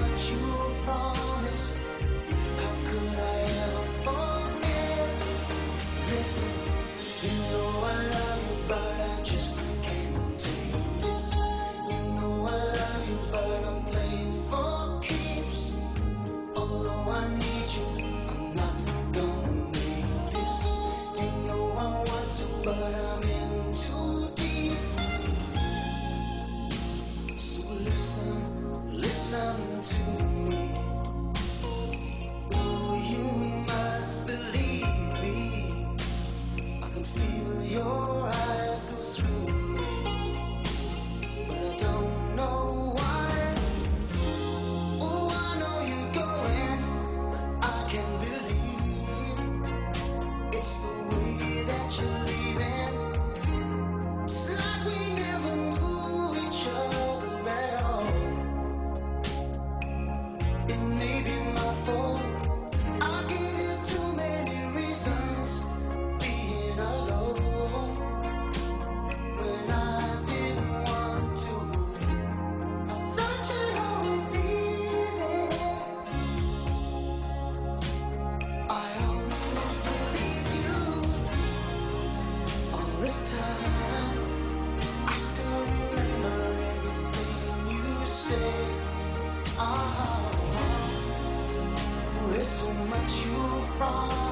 much you promised. How could I ever forget? Listen, you know I love you, but I just can't take this. You know I love you, but I'm playing for keeps. Although I need you, I'm not gonna make this. You know I want to, but I'm in too deep. So listen to me. Oh, you must believe me. I can feel your eyes go through me, but I don't know why. Oh, I know you're going, but I can't believe it's the way that you're leaving. It's like we never knew each other at all. It may be my fault. I gave you too many reasons being alone when I didn't want to. I thought you'd always be there. I almost believed you all this time. I still remember everything you said. Oh, there's so much you promised.